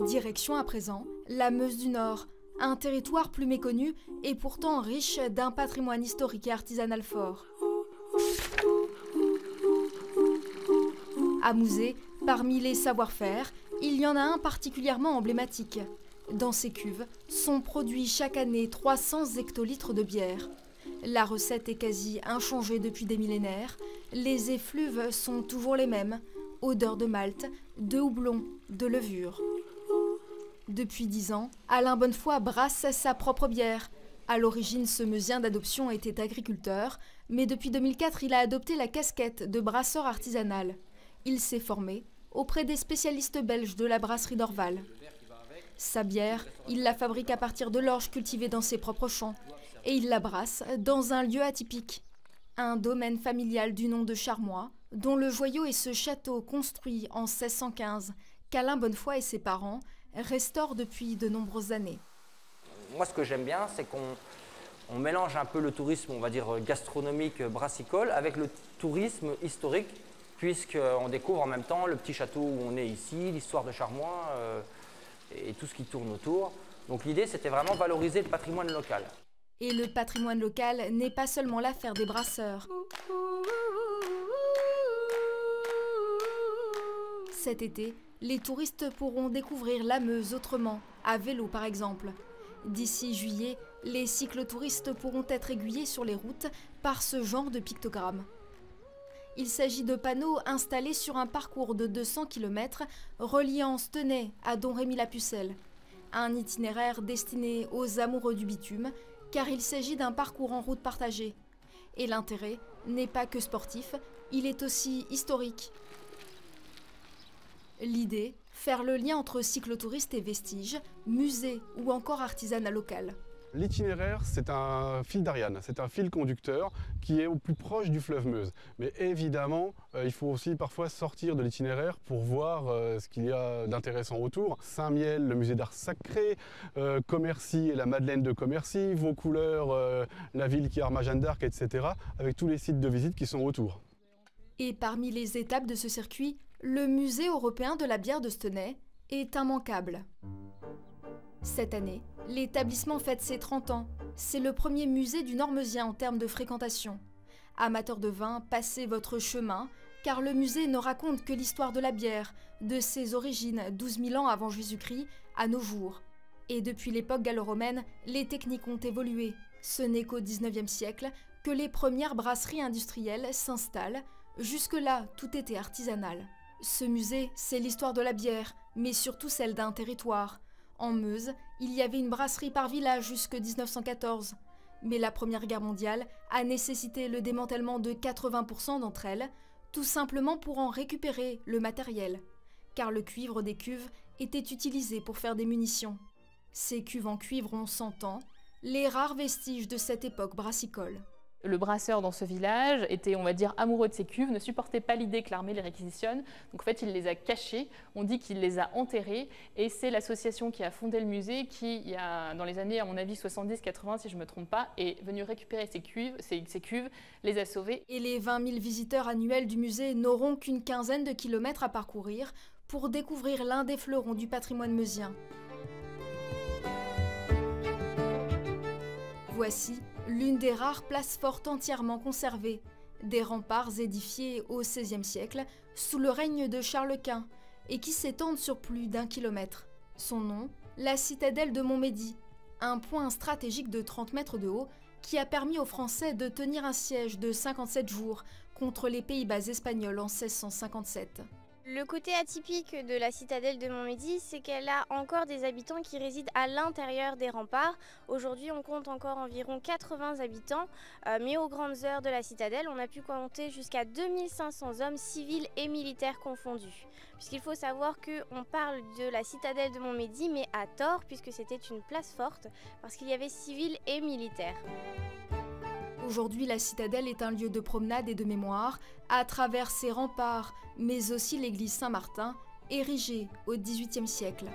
Direction à présent la Meuse du Nord, un territoire plus méconnu et pourtant riche d'un patrimoine historique et artisanal fort. À Mouzé, parmi les savoir-faire, il y en a un particulièrement emblématique. Dans ces cuves sont produits chaque année 300 hectolitres de bière. La recette est quasi inchangée depuis des millénaires. Les effluves sont toujours les mêmes. Odeur de malt, de houblon, de levure. Depuis 10 ans, Alain Bonnefoy brasse sa propre bière. À l'origine, ce Meusien d'adoption était agriculteur, mais depuis 2004, il a adopté la casquette de brasseur artisanal. Il s'est formé auprès des spécialistes belges de la brasserie d'Orval. Sa bière, il la fabrique à partir de l'orge cultivée dans ses propres champs et il la brasse dans un lieu atypique. Un domaine familial du nom de Charmois, dont le joyau est ce château construit en 1615 qu'Alain Bonnefoy et ses parents restaurent depuis de nombreuses années. Moi, ce que j'aime bien, c'est qu'on mélange un peu le tourisme, on va dire gastronomique, brassicole, avec le tourisme historique, puisqu'on découvre en même temps le petit château où on est ici, l'histoire de Charmois et tout ce qui tourne autour. Donc l'idée, c'était vraiment valoriser le patrimoine local. Et le patrimoine local n'est pas seulement l'affaire des brasseurs. Cet été, les touristes pourront découvrir la Meuse autrement, à vélo par exemple. D'ici juillet, les cyclotouristes pourront être aiguillés sur les routes par ce genre de pictogrammes. Il s'agit de panneaux installés sur un parcours de 200 km reliant Stenay à Domrémy-la-Pucelle. Un itinéraire destiné aux amoureux du bitume, car il s'agit d'un parcours en route partagée. Et l'intérêt n'est pas que sportif, il est aussi historique. L'idée, faire le lien entre cyclotouristes et vestiges, musées ou encore artisanat local. L'itinéraire, c'est un fil d'Ariane, c'est un fil conducteur qui est au plus proche du fleuve Meuse. Mais évidemment, il faut aussi parfois sortir de l'itinéraire pour voir ce qu'il y a d'intéressant autour. Saint-Miel, le musée d'art sacré, Commercy et la Madeleine de Commercy, Vaucouleurs, la ville qui arme à Jeanne d'Arc, etc. avec tous les sites de visite qui sont autour. Et parmi les étapes de ce circuit, le musée européen de la bière de Stenay est immanquable. Cette année, l'établissement fête ses 30 ans. C'est le premier musée du Nord-Meusien en termes de fréquentation. Amateurs de vin, passez votre chemin, car le musée ne raconte que l'histoire de la bière, de ses origines 12 000 ans avant Jésus-Christ à nos jours. Et depuis l'époque gallo-romaine, les techniques ont évolué. Ce n'est qu'au XIXe siècle que les premières brasseries industrielles s'installent. Jusque-là, tout était artisanal. Ce musée, c'est l'histoire de la bière, mais surtout celle d'un territoire. En Meuse, il y avait une brasserie par village jusqu'en 1914. Mais la Première Guerre mondiale a nécessité le démantèlement de 80% d'entre elles, tout simplement pour en récupérer le matériel. Car le cuivre des cuves était utilisé pour faire des munitions. Ces cuves en cuivre ont 100 ans, les rares vestiges de cette époque brassicole. Le brasseur dans ce village était, on va dire, amoureux de ses cuves, ne supportait pas l'idée que l'armée les réquisitionne. Donc en fait, il les a cachées, on dit qu'il les a enterrées. Et c'est l'association qui a fondé le musée qui, dans les années, à mon avis, 70-80, si je ne me trompe pas, est venue récupérer ces cuves, les a sauvées. Et les 20 000 visiteurs annuels du musée n'auront qu'une quinzaine de kilomètres à parcourir pour découvrir l'un des fleurons du patrimoine meusien. Voici l'une des rares places fortes entièrement conservées, des remparts édifiés au XVIe siècle sous le règne de Charles Quint et qui s'étendent sur plus d'1 kilomètre. Son nom, la citadelle de Montmédy, un point stratégique de 30 mètres de haut qui a permis aux Français de tenir un siège de 57 jours contre les Pays-Bas espagnols en 1657. Le côté atypique de la citadelle de Montmédy, c'est qu'elle a encore des habitants qui résident à l'intérieur des remparts. Aujourd'hui, on compte encore environ 80 habitants, mais aux grandes heures de la citadelle, on a pu compter jusqu'à 2500 hommes civils et militaires confondus. Puisqu'il faut savoir qu'on parle de la citadelle de Montmédy, mais à tort, puisque c'était une place forte, parce qu'il y avait civils et militaires. Aujourd'hui, la citadelle est un lieu de promenade et de mémoire à travers ses remparts, mais aussi l'église Saint-Martin, érigée au XVIIIe siècle.